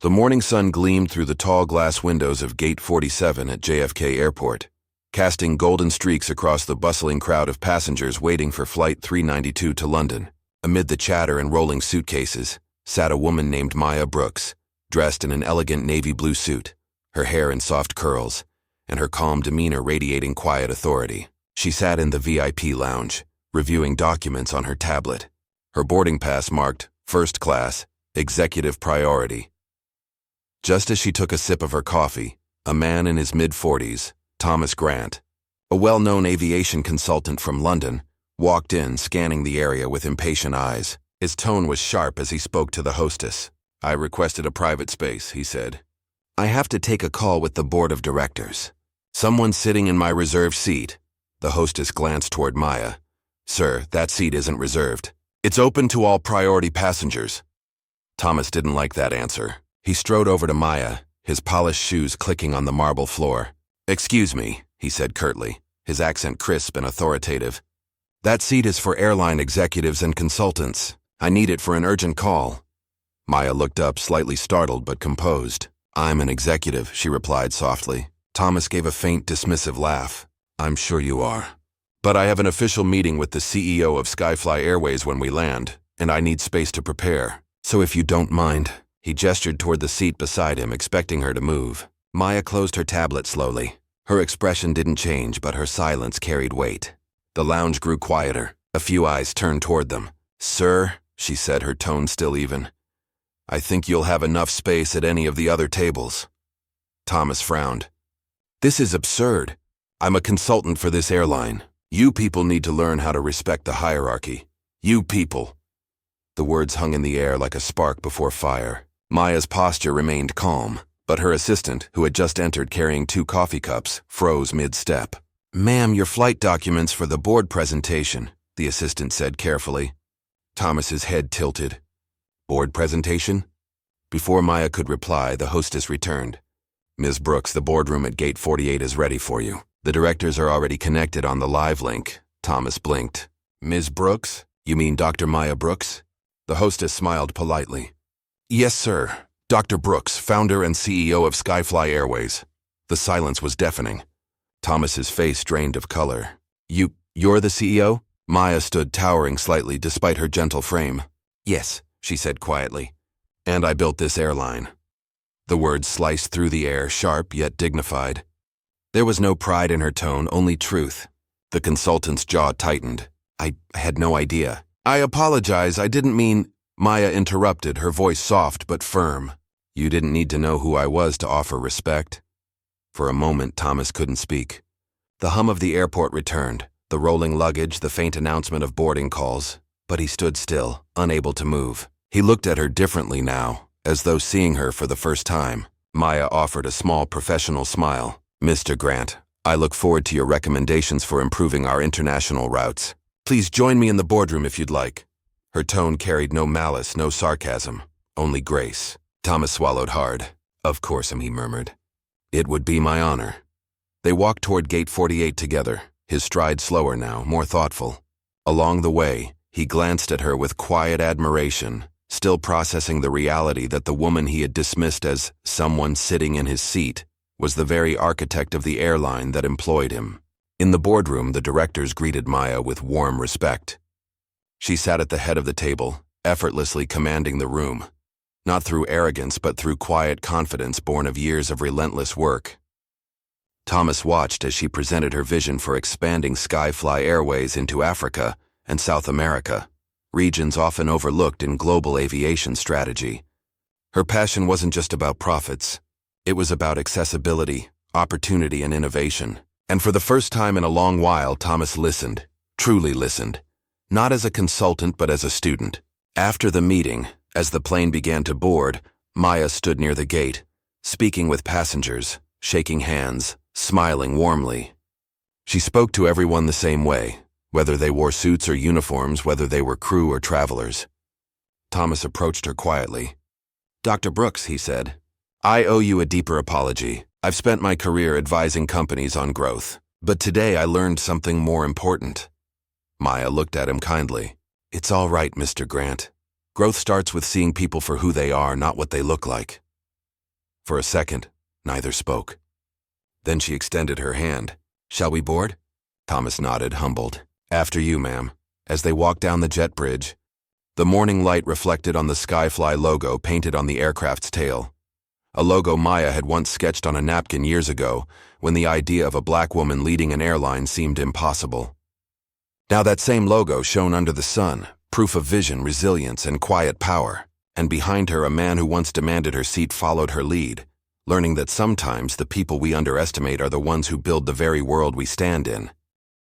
The morning sun gleamed through the tall glass windows of Gate 47 at JFK Airport, casting golden streaks across the bustling crowd of passengers waiting for Flight 392 to London. Amid the chatter and rolling suitcases sat a woman named Maya Brooks, dressed in an elegant navy blue suit, her hair in soft curls, and her calm demeanor radiating quiet authority. She sat in the VIP lounge, reviewing documents on her tablet. Her boarding pass marked First Class, Executive Priority. Just as she took a sip of her coffee, a man in his mid-40s, Thomas Grant, a well-known aviation consultant from London, walked in, scanning the area with impatient eyes. His tone was sharp as he spoke to the hostess. "I requested a private space," he said. "I have to take a call with the board of directors. Someone's sitting in my reserved seat." The hostess glanced toward Maya. "Sir, that seat isn't reserved. It's open to all priority passengers." Thomas didn't like that answer. He strode over to Maya, his polished shoes clicking on the marble floor. "Excuse me," he said curtly, his accent crisp and authoritative. "That seat is for airline executives and consultants. I need it for an urgent call." Maya looked up, slightly startled but composed. "I'm an executive," she replied softly. Thomas gave a faint, dismissive laugh. "I'm sure you are. But I have an official meeting with the CEO of Skyfly Airways when we land, and I need space to prepare. So if you don't mind." He gestured toward the seat beside him, expecting her to move. Maya closed her tablet slowly. Her expression didn't change, but her silence carried weight. The lounge grew quieter. A few eyes turned toward them. "Sir," she said, her tone still even, "I think you'll have enough space at any of the other tables." Thomas frowned. "This is absurd. I'm a consultant for this airline. You people need to learn how to respect the hierarchy. You people." The words hung in the air like a spark before fire. Maya's posture remained calm, but her assistant, who had just entered carrying 2 coffee cups, froze mid-step. "Ma'am, your flight documents for the board presentation," the assistant said carefully. Thomas's head tilted. "Board presentation?" Before Maya could reply, the hostess returned. "Ms. Brooks, the boardroom at Gate 48 is ready for you. The directors are already connected on the live link." Thomas blinked. "Ms. Brooks? You mean Dr. Maya Brooks?" The hostess smiled politely. "Yes, sir. Dr. Brooks, founder and CEO of Skyfly Airways." The silence was deafening. Thomas's face drained of color. You're the CEO?" Maya stood towering slightly despite her gentle frame. "Yes," she said quietly. "And I built this airline." The words sliced through the air, sharp yet dignified. There was no pride in her tone, only truth. The consultant's jaw tightened. I had no idea." "I apologize, I didn't mean—" Maya interrupted, her voice soft but firm. "You didn't need to know who I was to offer respect." For a moment, Thomas couldn't speak. The hum of the airport returned, the rolling luggage, the faint announcement of boarding calls. But he stood still, unable to move. He looked at her differently now, as though seeing her for the first time. Maya offered a small professional smile. "Mr. Grant, I look forward to your recommendations for improving our international routes. Please join me in the boardroom if you'd like." Her tone carried no malice, no sarcasm, only grace. Thomas swallowed hard. "Of course," he murmured. "It would be my honor." They walked toward Gate 48 together, his stride slower now, more thoughtful. Along the way, he glanced at her with quiet admiration, still processing the reality that the woman he had dismissed as someone sitting in his seat was the very architect of the airline that employed him. In the boardroom, the directors greeted Maya with warm respect. She sat at the head of the table, effortlessly commanding the room, not through arrogance but through quiet confidence born of years of relentless work. Thomas watched as she presented her vision for expanding Skyfly Airways into Africa and South America, regions often overlooked in global aviation strategy. Her passion wasn't just about profits. It was about accessibility, opportunity, and innovation. And for the first time in a long while, Thomas listened, truly listened, not as a consultant but as a student. After the meeting, as the plane began to board, Maya stood near the gate, speaking with passengers, shaking hands, smiling warmly. She spoke to everyone the same way, whether they wore suits or uniforms, whether they were crew or travelers. Thomas approached her quietly. "Dr. Brooks," he said, "I owe you a deeper apology. I've spent my career advising companies on growth, but today I learned something more important." Maya looked at him kindly. "It's all right, Mr. Grant. Growth starts with seeing people for who they are, not what they look like." For a second, neither spoke. Then she extended her hand. "Shall we board?" Thomas nodded, humbled. "After you, ma'am." As they walked down the jet bridge, the morning light reflected on the Skyfly logo painted on the aircraft's tail. A logo Maya had once sketched on a napkin years ago, when the idea of a black woman leading an airline seemed impossible. Now that same logo shone under the sun, proof of vision, resilience, and quiet power. And behind her, a man who once demanded her seat followed her lead, learning that sometimes the people we underestimate are the ones who build the very world we stand in.